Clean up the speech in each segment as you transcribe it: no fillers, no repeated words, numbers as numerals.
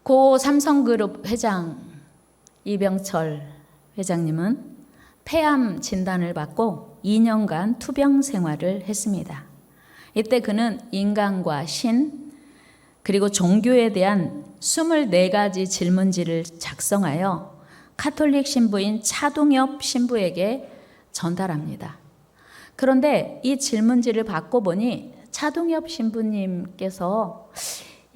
고 삼성그룹 회장 이병철 회장님은 폐암 진단을 받고 2년간 투병 생활을 했습니다. 이때 그는 인간과 신 그리고 종교에 대한 24가지 질문지를 작성하여 카톨릭 신부인 차동엽 신부에게 전달합니다. 그런데 이 질문지를 받고 보니 차동엽 신부님께서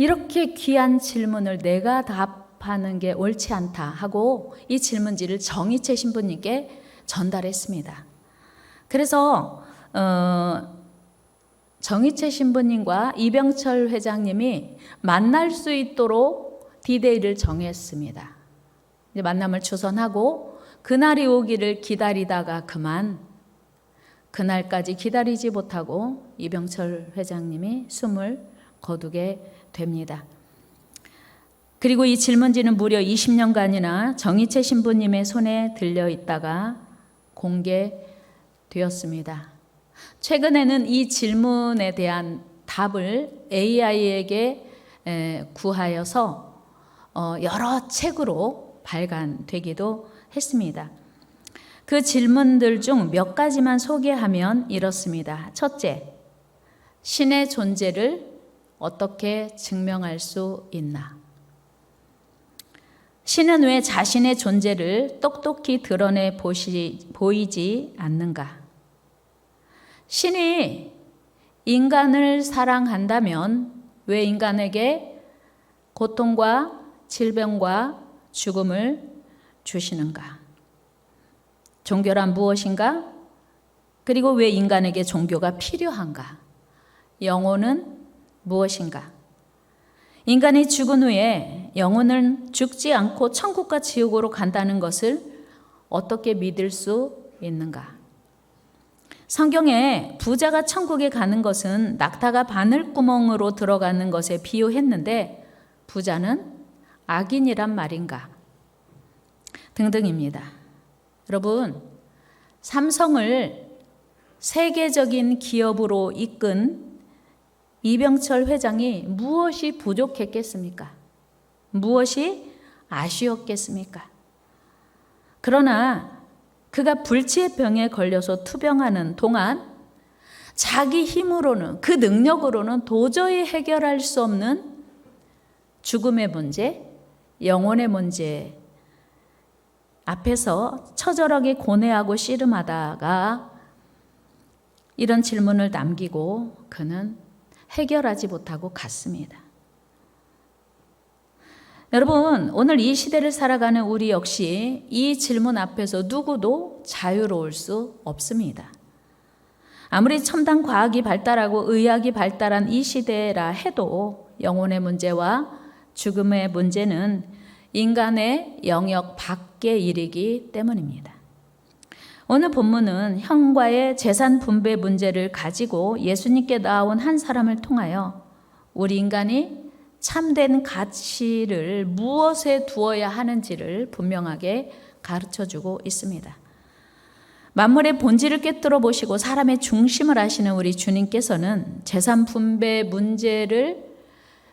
이렇게 귀한 질문을 내가 답하는 게 옳지 않다 하고 이 질문지를 정희채 신부님께 전달했습니다. 그래서 정희채 신부님과 이병철 회장님이 만날 수 있도록 디데이를 정했습니다. 이제 만남을 주선하고 그날이 오기를 기다리다가 그만 그날까지 기다리지 못하고 이병철 회장님이 숨을 거두게 됩니다. 그리고 이 질문지는 무려 20년간이나 정희채 신부님의 손에 들려 있다가 공개되었습니다. 최근에는 이 질문에 대한 답을 AI에게 구하여서 여러 책으로 발간되기도 했습니다. 그 질문들 중 몇 가지만 소개하면 이렇습니다. 첫째, 신의 존재를 어떻게 증명할 수 있나? 신은 왜 자신의 존재를 똑똑히 드러내 보이지 않는가? 신이 인간을 사랑한다면 왜 인간에게 고통과 질병과 죽음을 주시는가? 종교란 무엇인가? 그리고 왜 인간에게 종교가 필요한가? 영혼은 무엇인가? 인간이 죽은 후에 영혼은 죽지 않고 천국과 지옥으로 간다는 것을 어떻게 믿을 수 있는가? 성경에 부자가 천국에 가는 것은 낙타가 바늘구멍으로 들어가는 것에 비유했는데 부자는 악인이란 말인가? 등등입니다. 여러분, 삼성을 세계적인 기업으로 이끈 이병철 회장이 무엇이 부족했겠습니까? 무엇이 아쉬웠겠습니까? 그러나 그가 불치의 병에 걸려서 투병하는 동안 자기 힘으로는, 그 능력으로는 도저히 해결할 수 없는 죽음의 문제, 영혼의 문제 앞에서 처절하게 고뇌하고 씨름하다가 이런 질문을 남기고 그는 해결하지 못하고 갔습니다. 여러분, 오늘 이 시대를 살아가는 우리 역시 이 질문 앞에서 누구도 자유로울 수 없습니다. 아무리 첨단 과학이 발달하고 의학이 발달한 이 시대라 해도 영혼의 문제와 죽음의 문제는 인간의 영역 밖의 일이기 때문입니다. 오늘 본문은 형과의 재산 분배 문제를 가지고 예수님께 나온 한 사람을 통하여 우리 인간이 참된 가치를 무엇에 두어야 하는지를 분명하게 가르쳐주고 있습니다. 만물의 본질을 꿰뚫어 보시고 사람의 중심을 아시는 우리 주님께서는 재산 분배 문제를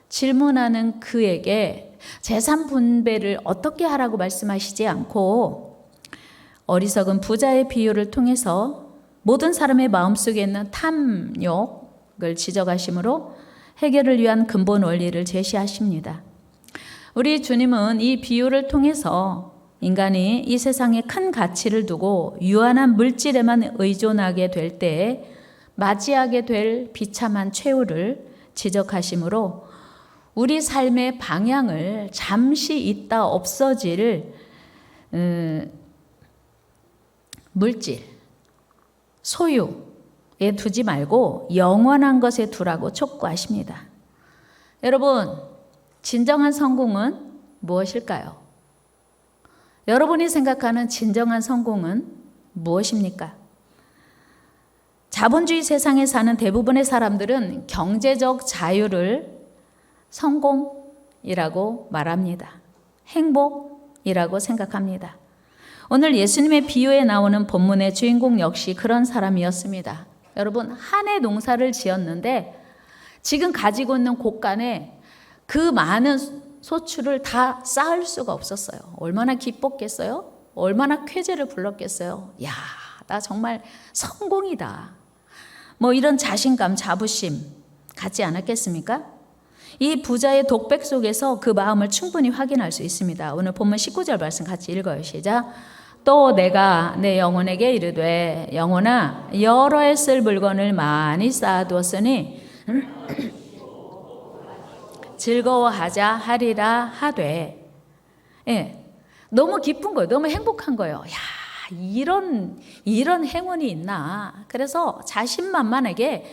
질문하는 그에게 재산 분배를 어떻게 하라고 말씀하시지 않고 어리석은 부자의 비유를 통해서 모든 사람의 마음속에 있는 탐욕을 지적하심으로 해결을 위한 근본 원리를 제시하십니다. 우리 주님은 이 비유를 통해서 인간이 이 세상에 큰 가치를 두고 유한한 물질에만 의존하게 될 때에 맞이하게 될 비참한 최후를 지적하심으로 우리 삶의 방향을 잠시 있다 없어질 물질, 소유에 두지 말고 영원한 것에 두라고 촉구하십니다. 여러분, 진정한 성공은 무엇일까요? 여러분이 생각하는 진정한 성공은 무엇입니까? 자본주의 세상에 사는 대부분의 사람들은 경제적 자유를 성공이라고 말합니다. 행복이라고 생각합니다. 오늘 예수님의 비유에 나오는 본문의 주인공 역시 그런 사람이었습니다. 여러분, 한 해 농사를 지었는데 지금 가지고 있는 곳간에 그 많은 소출을 다 쌓을 수가 없었어요. 얼마나 기뻤겠어요? 얼마나 쾌재를 불렀겠어요? 야, 나 정말 성공이다. 뭐 이런 자신감, 자부심 갖지 않았겠습니까? 이 부자의 독백 속에서 그 마음을 충분히 확인할 수 있습니다. 오늘 본문 19절 말씀 같이 읽어요. 시작. 또 내가 내 영혼에게 이르되 영혼아 여러 해 쓸 물건을 많이 쌓아두었으니 즐거워하자 하리라 하되. 예, 너무 기쁜 거예요. 너무 행복한 거예요. 야, 이런 행운이 있나. 그래서 자신만만하게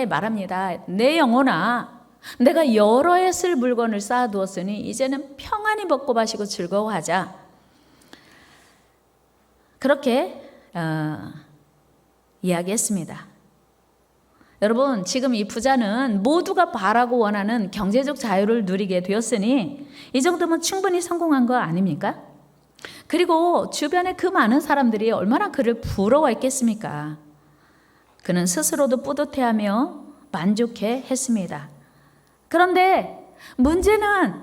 말합니다. 내 영혼아 내가 여러 해 쓸 물건을 쌓아두었으니 이제는 평안히 먹고 마시고 즐거워하자. 그렇게 이야기했습니다. 여러분, 지금 이 부자는 모두가 바라고 원하는 경제적 자유를 누리게 되었으니 이 정도면 충분히 성공한 거 아닙니까? 그리고 주변에 그 많은 사람들이 얼마나 그를 부러워했겠습니까? 그는 스스로도 뿌듯해하며 만족해 했습니다. 그런데 문제는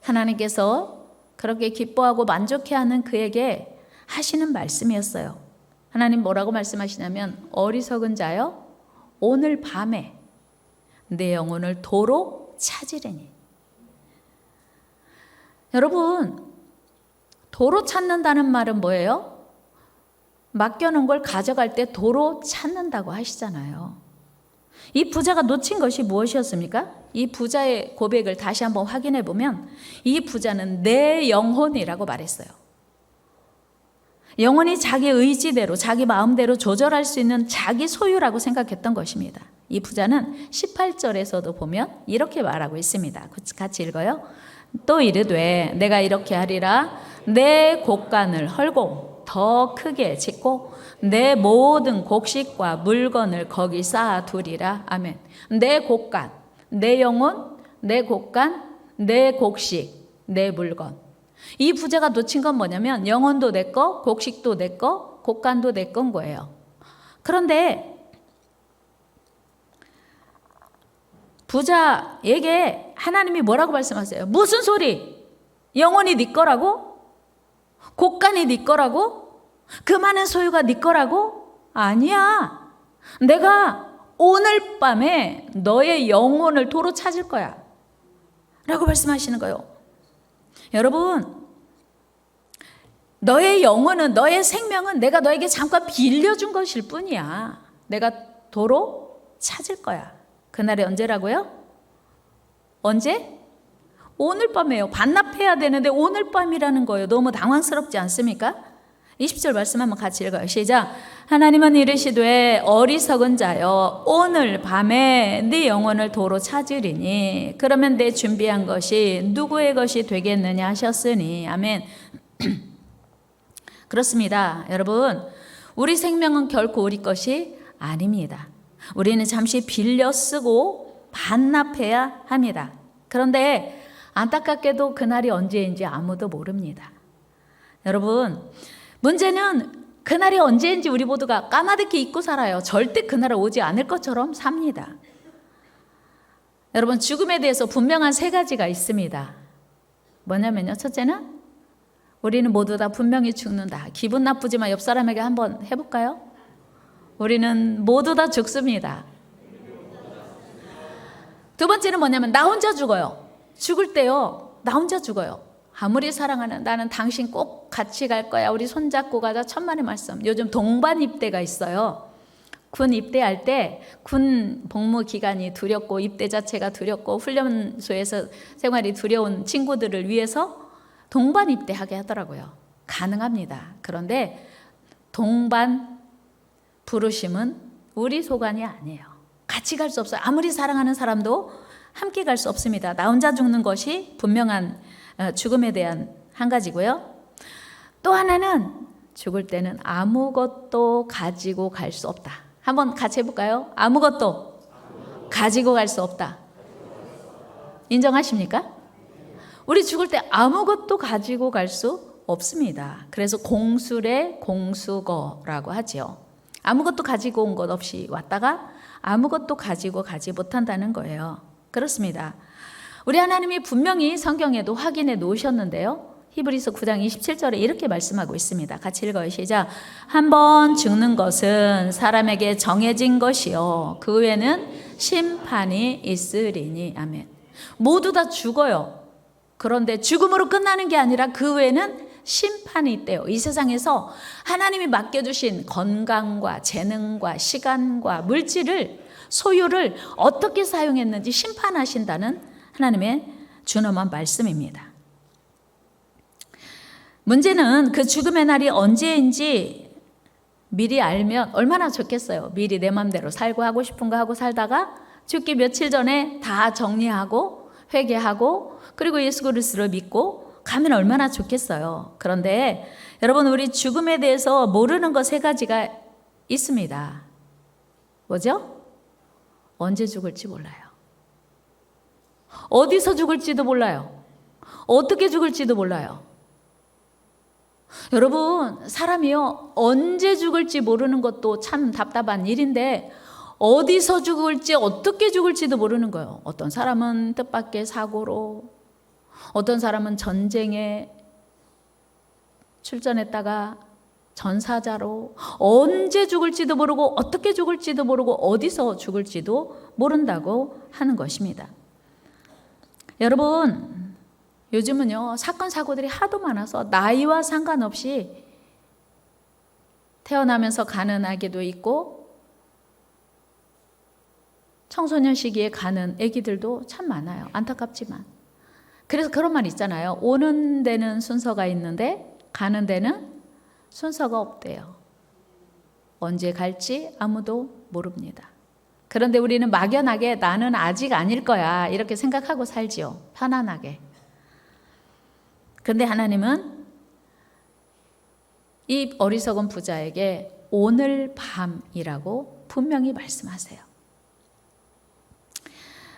하나님께서 그렇게 기뻐하고 만족해하는 그에게 하시는 말씀이었어요. 하나님 뭐라고 말씀하시냐면 어리석은 자여 오늘 밤에 내 영혼을 도로 찾으리니. 여러분, 도로 찾는다는 말은 뭐예요? 맡겨놓은 걸 가져갈 때 도로 찾는다고 하시잖아요. 이 부자가 놓친 것이 무엇이었습니까? 이 부자의 고백을 다시 한번 확인해 보면 이 부자는 내 영혼이라고 말했어요. 영혼이 자기 의지대로 자기 마음대로 조절할 수 있는 자기 소유라고 생각했던 것입니다. 이 부자는 18절에서도 보면 이렇게 말하고 있습니다. 같이 읽어요. 또 이르되 내가 이렇게 하리라. 내 곡간을 헐고 더 크게 짓고 내 모든 곡식과 물건을 거기 쌓아두리라. 아멘. 내 곡간, 내 영혼, 내 곡간, 내 곡식, 내 물건. 이 부자가 놓친 건 뭐냐면 영혼도 내 거, 곡식도 내 거, 곡간도 내 건 거예요. 그런데 부자에게 하나님이 뭐라고 말씀하세요? 무슨 소리? 영혼이 네 거라고? 곡간이 네 거라고? 그 많은 소유가 네 거라고? 아니야. 내가 오늘 밤에 너의 영혼을 도로 찾을 거야 라고 말씀하시는 거예요. 여러분, 너의 영혼은, 너의 생명은 내가 너에게 잠깐 빌려준 것일 뿐이야. 내가 도로 찾을 거야. 그날이 언제라고요? 언제? 오늘 밤이에요. 반납해야 되는데 오늘 밤이라는 거예요. 너무 당황스럽지 않습니까? 20절 말씀 한번 같이 읽어요. 시작. 하나님은 이르시되 어리석은 자여 오늘 밤에 네 영혼을 도로 찾으리니 그러면 내 준비한 것이 누구의 것이 되겠느냐 하셨으니. 아멘. 그렇습니다. 여러분, 우리 생명은 결코 우리 것이 아닙니다. 우리는 잠시 빌려 쓰고 반납해야 합니다. 그런데 안타깝게도 그날이 언제인지 아무도 모릅니다. 여러분, 문제는 그날이 언제인지 우리 모두가 까마득히 잊고 살아요. 절대 그날은 오지 않을 것처럼 삽니다. 여러분, 죽음에 대해서 분명한 세 가지가 있습니다. 뭐냐면요, 첫째는 우리는 모두 다 분명히 죽는다. 기분 나쁘지만 옆 사람에게 한번 해볼까요? 우리는 모두 다 죽습니다. 두 번째는 뭐냐면 나 혼자 죽어요. 죽을 때요, 나 혼자 죽어요. 아무리 사랑하는 나는 당신 꼭 같이 갈 거야. 우리 손잡고 가자. 천만의 말씀. 요즘 동반 입대가 있어요. 군 입대할 때 군 복무 기간이 두렵고 입대 자체가 두렵고 훈련소에서 생활이 두려운 친구들을 위해서 동반 입대하게 하더라고요. 가능합니다. 그런데 동반 부르심은 우리 소관이 아니에요. 같이 갈 수 없어요. 아무리 사랑하는 사람도 함께 갈 수 없습니다. 나 혼자 죽는 것이 분명한 죽음에 대한 한 가지고요. 또 하나는 죽을 때는 아무것도 가지고 갈 수 없다. 한번 같이 해볼까요? 아무것도 가지고 갈 수 없다. 인정하십니까? 우리 죽을 때 아무것도 가지고 갈 수 없습니다. 그래서 공술의 공수거라고 하죠. 아무것도 가지고 온 것 없이 왔다가 아무것도 가지고 가지 못한다는 거예요. 그렇습니다. 우리 하나님이 분명히 성경에도 확인해 놓으셨는데요. 히브리서 9장 27절에 이렇게 말씀하고 있습니다. 같이 읽어요. 시작. 한 번 죽는 것은 사람에게 정해진 것이요 그 후에는 심판이 있으리니. 아멘. 모두 다 죽어요. 그런데 죽음으로 끝나는 게 아니라 그 후에는 심판이 있대요. 이 세상에서 하나님이 맡겨주신 건강과 재능과 시간과 물질을, 소유를 어떻게 사용했는지 심판하신다는 하나님의 준엄한 말씀입니다. 문제는 그 죽음의 날이 언제인지 미리 알면 얼마나 좋겠어요. 미리 내 맘대로 살고 하고 싶은 거 하고 살다가 죽기 며칠 전에 다 정리하고 회개하고 그리고 예수 그리스도를 믿고 가면 얼마나 좋겠어요. 그런데 여러분, 우리 죽음에 대해서 모르는 것 세 가지가 있습니다. 뭐죠? 언제 죽을지 몰라요. 어디서 죽을지도 몰라요. 어떻게 죽을지도 몰라요. 여러분, 사람이요, 언제 죽을지 모르는 것도 참 답답한 일인데 어디서 죽을지 어떻게 죽을지도 모르는 거예요. 어떤 사람은 뜻밖의 사고로, 어떤 사람은 전쟁에 출전했다가 전사자로, 언제 죽을지도 모르고 어떻게 죽을지도 모르고 어디서 죽을지도 모른다고 하는 것입니다. 여러분, 요즘은요, 사건 사고들이 하도 많아서 나이와 상관없이 태어나면서 가는 아기도 있고 청소년 시기에 가는 아기들도 참 많아요. 안타깝지만. 그래서 그런 말 있잖아요. 오는 데는 순서가 있는데 가는 데는 순서가 없대요. 언제 갈지 아무도 모릅니다. 그런데 우리는 막연하게 나는 아직 아닐 거야 이렇게 생각하고 살지요. 편안하게. 그런데 하나님은 이 어리석은 부자에게 오늘 밤이라고 분명히 말씀하세요.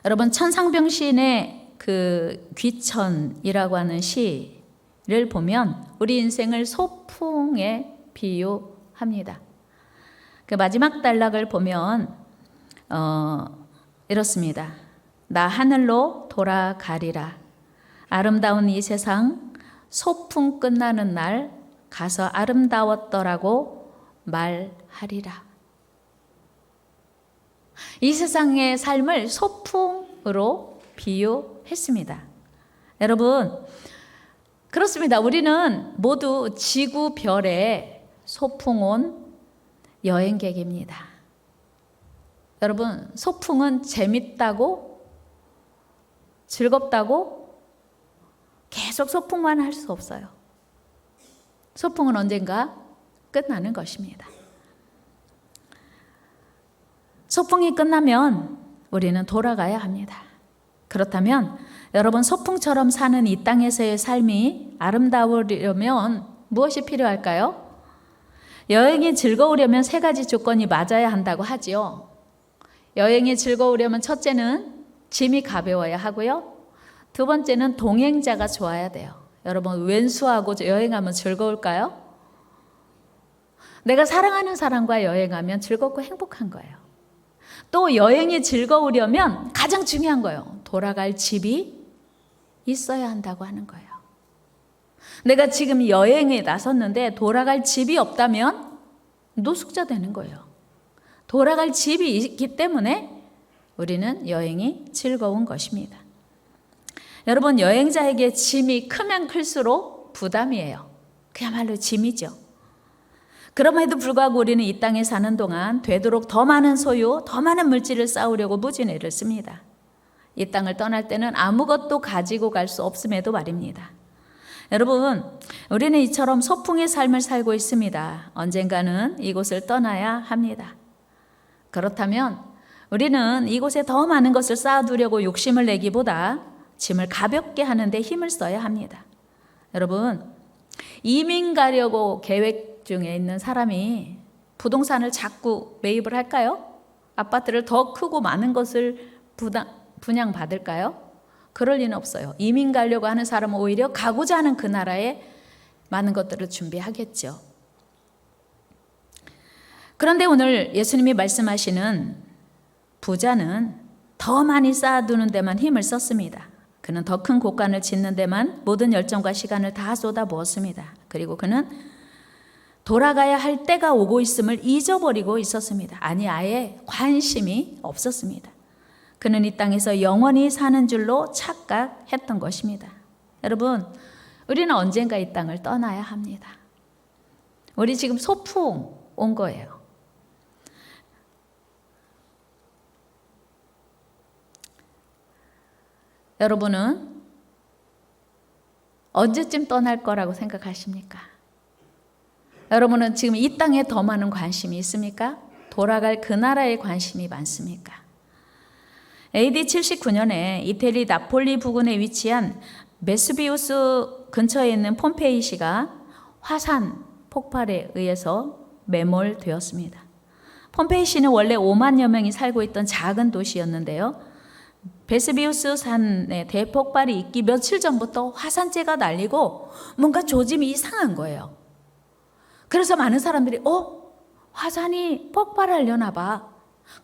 여러분, 천상병 시인의 그 귀천이라고 하는 시를 보면 우리 인생을 소풍에 비유합니다. 그 마지막 단락을 보면 이렇습니다. 나 하늘로 돌아가리라. 아름다운 이 세상 소풍 끝나는 날 가서 아름다웠더라고 말하리라. 이 세상의 삶을 소풍으로 비유했습니다. 여러분, 그렇습니다. 우리는 모두 지구별의 소풍 온 여행객입니다. 여러분, 소풍은 재밌다고, 즐겁다고 계속 소풍만 할 수 없어요. 소풍은 언젠가 끝나는 것입니다. 소풍이 끝나면 우리는 돌아가야 합니다. 그렇다면 여러분, 소풍처럼 사는 이 땅에서의 삶이 아름다우려면 무엇이 필요할까요? 여행이 즐거우려면 세 가지 조건이 맞아야 한다고 하지요. 여행이 즐거우려면 첫째는 짐이 가벼워야 하고요. 두 번째는 동행자가 좋아야 돼요. 여러분, 왼수하고 여행하면 즐거울까요? 내가 사랑하는 사람과 여행하면 즐겁고 행복한 거예요. 또 여행이 즐거우려면 가장 중요한 거예요. 돌아갈 집이 있어야 한다고 하는 거예요. 내가 지금 여행에 나섰는데 돌아갈 집이 없다면 노숙자 되는 거예요. 돌아갈 집이 있기 때문에 우리는 여행이 즐거운 것입니다. 여러분, 여행자에게 짐이 크면 클수록 부담이에요. 그야말로 짐이죠. 그럼에도 불구하고 우리는 이 땅에 사는 동안 되도록 더 많은 소유, 더 많은 물질을 쌓으려고 무진애를 씁니다. 이 땅을 떠날 때는 아무것도 가지고 갈 수 없음에도 말입니다. 여러분, 우리는 이처럼 소풍의 삶을 살고 있습니다. 언젠가는 이곳을 떠나야 합니다. 그렇다면 우리는 이곳에 더 많은 것을 쌓아두려고 욕심을 내기보다 짐을 가볍게 하는데 힘을 써야 합니다. 여러분, 이민 가려고 계획 중에 있는 사람이 부동산을 자꾸 매입을 할까요? 아파트를 더 크고 많은 것을 분양받을까요? 그럴 리는 없어요. 이민 가려고 하는 사람은 오히려 가고자 하는 그 나라에 많은 것들을 준비하겠죠. 그런데 오늘 예수님이 말씀하시는 부자는 더 많이 쌓아두는 데만 힘을 썼습니다. 그는 더 큰 곳간을 짓는 데만 모든 열정과 시간을 다 쏟아부었습니다. 그리고 그는 돌아가야 할 때가 오고 있음을 잊어버리고 있었습니다. 아니, 아예 관심이 없었습니다. 그는 이 땅에서 영원히 사는 줄로 착각했던 것입니다. 여러분, 우리는 언젠가 이 땅을 떠나야 합니다. 우리 지금 소풍 온 거예요. 여러분은 언제쯤 떠날 거라고 생각하십니까? 여러분은 지금 이 땅에 더 많은 관심이 있습니까? 돌아갈 그 나라에 관심이 많습니까? AD 79년에 이태리 나폴리 부근에 위치한 베수비우스 근처에 있는 폼페이시가 화산 폭발에 의해서 매몰되었습니다. 폼페이시는 원래 5만여 명이 살고 있던 작은 도시였는데요. 베스비우스 산에 대폭발이 있기 며칠 전부터 화산재가 날리고 뭔가 조짐이 이상한 거예요. 그래서 많은 사람들이 화산이 폭발하려나 봐.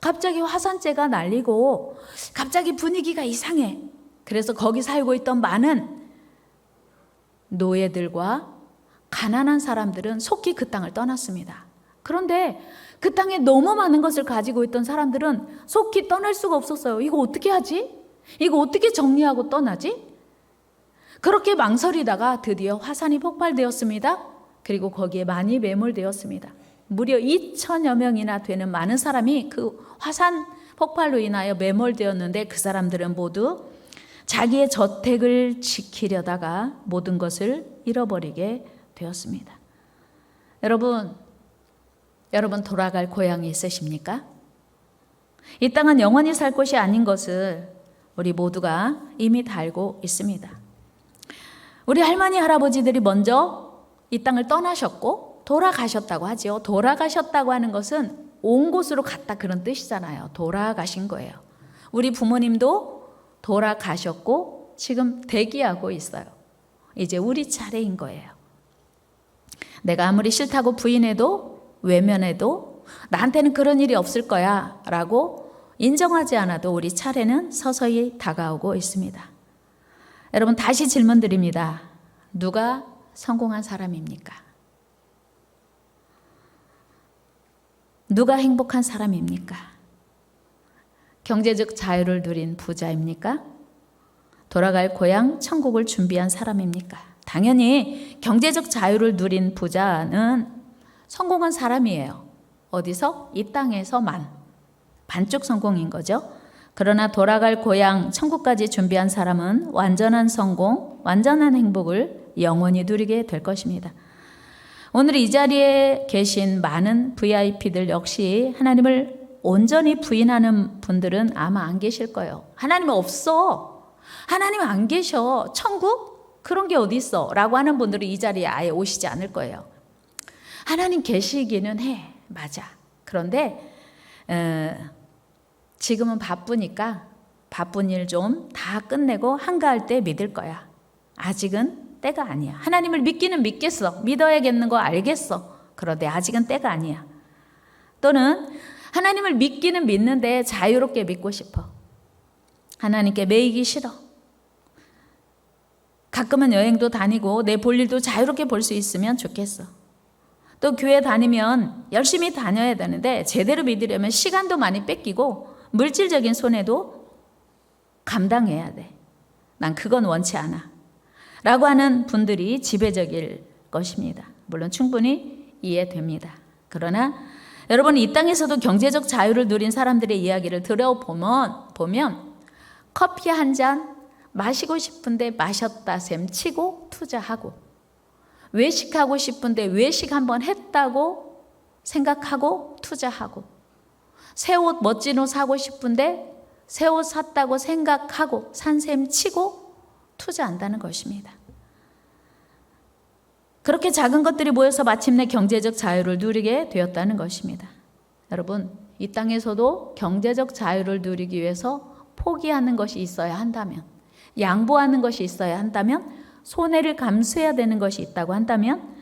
갑자기 화산재가 날리고 갑자기 분위기가 이상해. 그래서 거기 살고 있던 많은 노예들과 가난한 사람들은 속히 그 땅을 떠났습니다. 그런데 그 땅에 너무 많은 것을 가지고 있던 사람들은 속히 떠날 수가 없었어요. 이거 어떻게 하지? 이거 어떻게 정리하고 떠나지? 그렇게 망설이다가 드디어 화산이 폭발되었습니다. 그리고 거기에 많이 매몰되었습니다. 무려 2천여 명이나 되는 많은 사람이 그 화산 폭발로 인하여 매몰되었는데 그 사람들은 모두 자기의 저택을 지키려다가 모든 것을 잃어버리게 되었습니다. 여러분 돌아갈 고향이 있으십니까? 이 땅은 영원히 살 곳이 아닌 것을 우리 모두가 이미 다 알고 있습니다. 우리 할머니 할아버지들이 먼저 이 땅을 떠나셨고 돌아가셨다고 하지요. 돌아가셨다고 하는 것은 온 곳으로 갔다 그런 뜻이잖아요. 돌아가신 거예요. 우리 부모님도 돌아가셨고 지금 대기하고 있어요. 이제 우리 차례인 거예요. 내가 아무리 싫다고 부인해도 외면해도 나한테는 그런 일이 없을 거야 라고 인정하지 않아도 우리 차례는 서서히 다가오고 있습니다. 여러분, 다시 질문 드립니다. 누가 성공한 사람입니까? 누가 행복한 사람입니까? 경제적 자유를 누린 부자입니까? 돌아갈 고향 천국을 준비한 사람입니까? 당연히 경제적 자유를 누린 부자는 성공한 사람이에요. 어디서? 이 땅에서만. 반쪽 성공인 거죠. 그러나 돌아갈 고향 천국까지 준비한 사람은 완전한 성공, 완전한 행복을 영원히 누리게 될 것입니다. 오늘 이 자리에 계신 많은 VIP들 역시 하나님을 온전히 부인하는 분들은 아마 안 계실 거예요. 하나님 없어. 하나님 안 계셔. 천국? 그런 게 어디 있어? 라고 하는 분들은 이 자리에 아예 오시지 않을 거예요. 하나님 계시기는 해. 맞아. 그런데 지금은 바쁘니까 바쁜 일 좀 다 끝내고 한가할 때 믿을 거야. 아직은 때가 아니야. 하나님을 믿기는 믿겠어. 믿어야겠는 거 알겠어. 그런데 아직은 때가 아니야. 또는 하나님을 믿기는 믿는데 자유롭게 믿고 싶어. 하나님께 매이기 싫어. 가끔은 여행도 다니고 내 볼 일도 자유롭게 볼 수 있으면 좋겠어. 또 교회 다니면 열심히 다녀야 되는데 제대로 믿으려면 시간도 많이 뺏기고 물질적인 손해도 감당해야 돼. 난 그건 원치 않아. 라고 하는 분들이 지배적일 것입니다. 물론 충분히 이해됩니다. 그러나 여러분, 이 땅에서도 경제적 자유를 누린 사람들의 이야기를 들어보면 커피 한 잔 마시고 싶은데 마셨다 셈 치고 투자하고, 외식하고 싶은데 외식 한번 했다고 생각하고 투자하고, 새 옷 멋진 옷 사고 싶은데 새 옷 샀다고 생각하고 산 셈 치고 투자한다는 것입니다. 그렇게 작은 것들이 모여서 마침내 경제적 자유를 누리게 되었다는 것입니다. 여러분, 이 땅에서도 경제적 자유를 누리기 위해서 포기하는 것이 있어야 한다면, 양보하는 것이 있어야 한다면, 손해를 감수해야 되는 것이 있다고 한다면,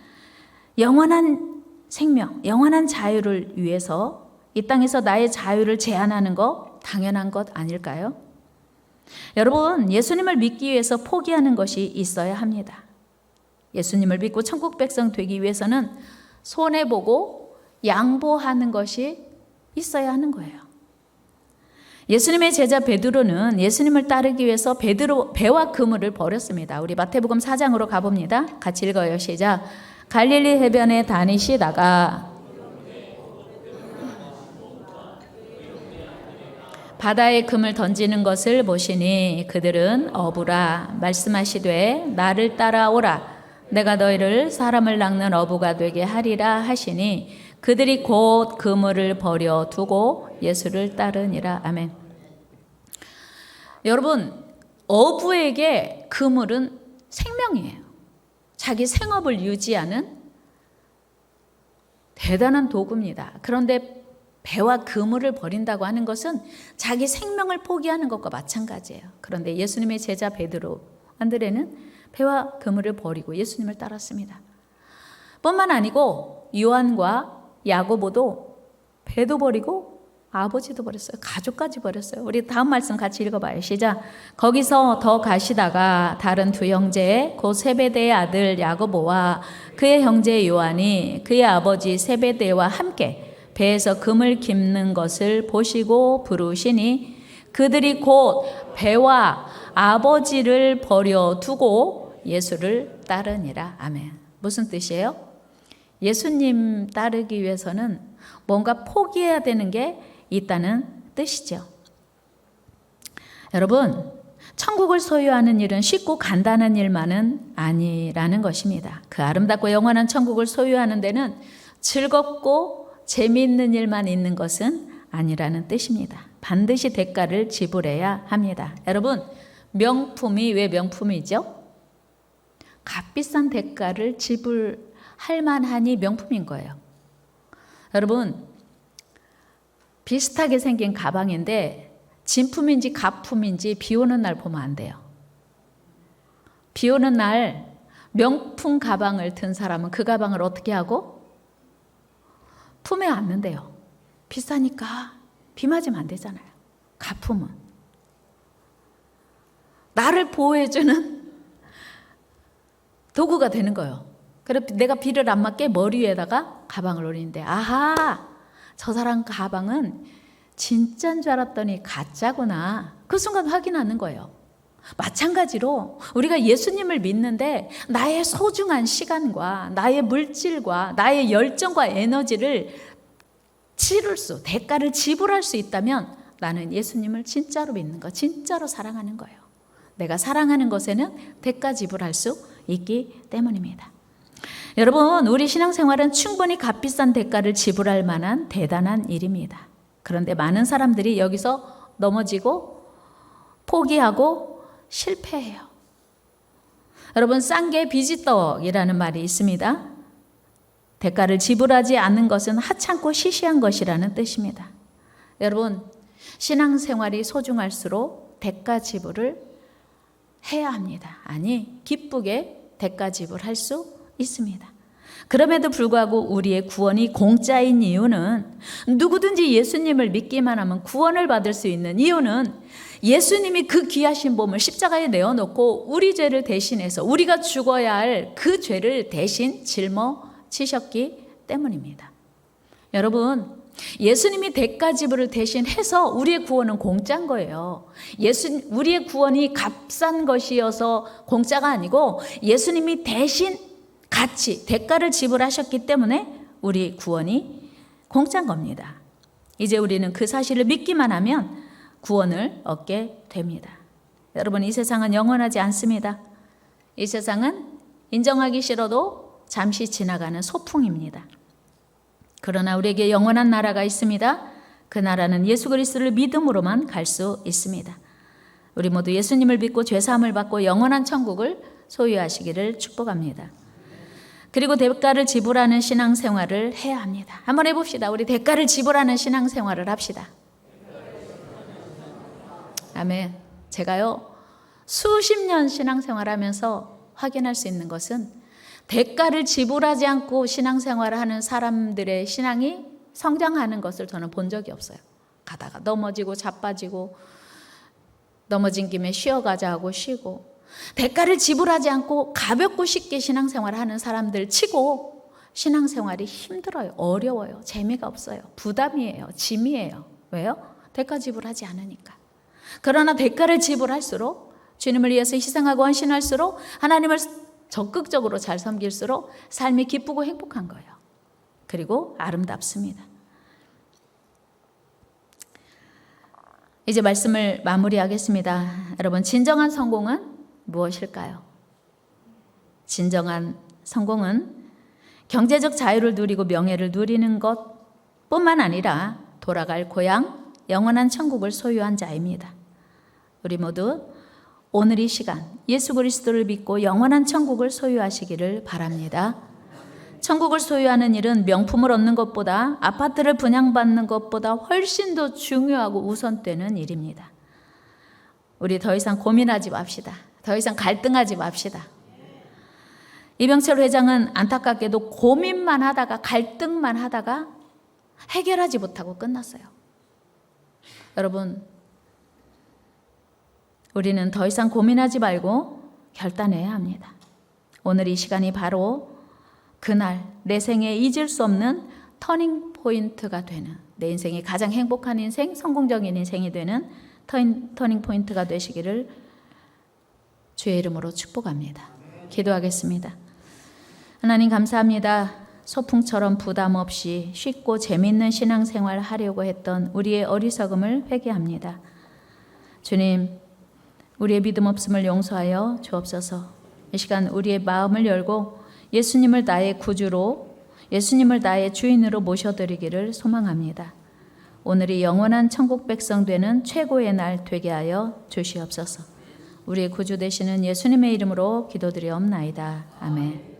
영원한 생명, 영원한 자유를 위해서 이 땅에서 나의 자유를 제한하는 거 당연한 것 아닐까요? 여러분, 예수님을 믿기 위해서 포기하는 것이 있어야 합니다. 예수님을 믿고 천국 백성 되기 위해서는 손해보고 양보하는 것이 있어야 하는 거예요. 예수님의 제자 베드로는 예수님을 따르기 위해서 배와 그물을 버렸습니다. 우리 마태복음 4장으로 가봅니다. 같이 읽어요. 시작. 갈릴리 해변에 다니시다가 바다에 금을 던지는 것을 보시니 그들은 어부라 말씀하시되 나를 따라오라 내가 너희를 사람을 낚는 어부가 되게 하리라 하시니 그들이 곧 그물을 버려 두고 예수를 따르니라. 아멘. 여러분, 어부에게 그물은 생명이에요. 자기 생업을 유지하는 대단한 도구입니다. 그런데 배와 그물을 버린다고 하는 것은 자기 생명을 포기하는 것과 마찬가지예요. 그런데 예수님의 제자 베드로, 안드레는 배와 그물을 버리고 예수님을 따랐습니다. 뿐만 아니고 요한과 야고보도 배도 버리고 아버지도 버렸어요. 가족까지 버렸어요. 우리 다음 말씀 같이 읽어봐요. 시작. 거기서 더 가시다가 다른 두 형제 곧 세베대의 아들 야고보와 그의 형제 요한이 그의 아버지 세베대와 함께 배에서 금을 깁는 것을 보시고 부르시니 그들이 곧 배와 아버지를 버려두고 예수를 따르니라. 아멘. 무슨 뜻이에요? 예수님 따르기 위해서는 뭔가 포기해야 되는 게 있다는 뜻이죠. 여러분, 천국을 소유하는 일은 쉽고 간단한 일만은 아니라는 것입니다. 그 아름답고 영원한 천국을 소유하는 데는 즐겁고 재미있는 일만 있는 것은 아니라는 뜻입니다. 반드시 대가를 지불해야 합니다. 여러분, 명품이 왜 명품이죠? 값비싼 대가를 지불할 만하니 명품인 거예요. 여러분, 비슷하게 생긴 가방인데 진품인지 가품인지 비 오는 날 보면 안 돼요. 비 오는 날 명품 가방을 든 사람은 그 가방을 어떻게 하고? 품에 안는데요. 비싸니까 비 맞으면 안 되잖아요. 가품은 나를 보호해주는 도구가 되는 거예요. 그래서 내가 비를 안 맞게 머리 위에다가 가방을 올리는데, 아하, 저 사람 가방은 진짜인 줄 알았더니 가짜구나. 그 순간 확인하는 거예요. 마찬가지로 우리가 예수님을 믿는데 나의 소중한 시간과 나의 물질과 나의 열정과 에너지를 대가를 지불할 수 있다면 나는 예수님을 진짜로 믿는 거, 진짜로 사랑하는 거예요. 내가 사랑하는 것에는 대가 지불할 수 있기 때문입니다. 여러분, 우리 신앙생활은 충분히 값비싼 대가를 지불할 만한 대단한 일입니다. 그런데 많은 사람들이 여기서 넘어지고 포기하고 실패해요. 여러분, 싼 게 비지떡이라는 말이 있습니다. 대가를 지불하지 않는 것은 하찮고 시시한 것이라는 뜻입니다. 여러분, 신앙생활이 소중할수록 대가 지불을 해야 합니다. 아니, 기쁘게 대가 지불할 수 있습니다. 그럼에도 불구하고 우리의 구원이 공짜인 이유는, 누구든지 예수님을 믿기만 하면 구원을 받을 수 있는 이유는 예수님이 그 귀하신 몸을 십자가에 내어놓고 우리 죄를 대신해서 우리가 죽어야 할 그 죄를 대신 짊어지셨기 때문입니다. 여러분, 예수님이 대가 지불을 대신해서 우리의 구원은 공짜인 거예요. 우리의 구원이 값싼 것이어서 공짜가 아니고 예수님이 대신 같이 대가를 지불하셨기 때문에 우리 구원이 공짜인 겁니다. 이제 우리는 그 사실을 믿기만 하면 구원을 얻게 됩니다. 여러분, 이 세상은 영원하지 않습니다. 이 세상은 인정하기 싫어도 잠시 지나가는 소풍입니다. 그러나 우리에게 영원한 나라가 있습니다. 그 나라는 예수 그리스도를 믿음으로만 갈 수 있습니다. 우리 모두 예수님을 믿고 죄사함을 받고 영원한 천국을 소유하시기를 축복합니다. 그리고 대가를 지불하는 신앙생활을 해야 합니다. 한번 해봅시다. 우리 대가를 지불하는 신앙생활을 합시다. 아멘. 제가요, 수십 년 신앙생활하면서 확인할 수 있는 것은 대가를 지불하지 않고 신앙생활을 하는 사람들의 신앙이 성장하는 것을 저는 본 적이 없어요. 가다가 넘어지고 자빠지고 넘어진 김에 쉬어가자 하고 쉬고 대가를 지불하지 않고 가볍고 쉽게 신앙생활을 하는 사람들 치고 신앙생활이 힘들어요. 어려워요. 재미가 없어요. 부담이에요. 짐이에요. 왜요? 대가 지불하지 않으니까. 그러나 대가를 지불할수록 주님을 위해서 희생하고 헌신할수록 하나님을 적극적으로 잘 섬길수록 삶이 기쁘고 행복한 거예요. 그리고 아름답습니다. 이제 말씀을 마무리하겠습니다. 여러분, 진정한 성공은 무엇일까요? 진정한 성공은 경제적 자유를 누리고 명예를 누리는 것뿐만 아니라 돌아갈 고향, 영원한 천국을 소유한 자입니다. 우리 모두 오늘 이 시간 예수 그리스도를 믿고 영원한 천국을 소유하시기를 바랍니다. 천국을 소유하는 일은 명품을 얻는 것보다 아파트를 분양받는 것보다 훨씬 더 중요하고 우선되는 일입니다. 우리 더 이상 고민하지 맙시다. 더 이상 갈등하지 맙시다. 이병철 회장은 안타깝게도 고민만 하다가 갈등만 하다가 해결하지 못하고 끝났어요. 여러분, 우리는 더 이상 고민하지 말고 결단해야 합니다. 오늘 이 시간이 바로 그날 내 생에 잊을 수 없는 터닝 포인트가 되는, 내 인생의 가장 행복한 인생, 성공적인 인생이 되는 터닝 포인트가 되시기를 주의 이름으로 축복합니다. 기도하겠습니다. 하나님 감사합니다. 소풍처럼 부담 없이 쉽고 재미있는 신앙생활 하려고 했던 우리의 어리석음을 회개합니다. 주님, 우리의 믿음 없음을 용서하여 주옵소서. 이 시간 우리의 마음을 열고 예수님을 나의 구주로, 예수님을 나의 주인으로 모셔드리기를 소망합니다. 오늘이 영원한 천국 백성 되는 최고의 날 되게 하여 주시옵소서. 우리의 구주 되시는 예수님의 이름으로 기도드리옵나이다. 아멘.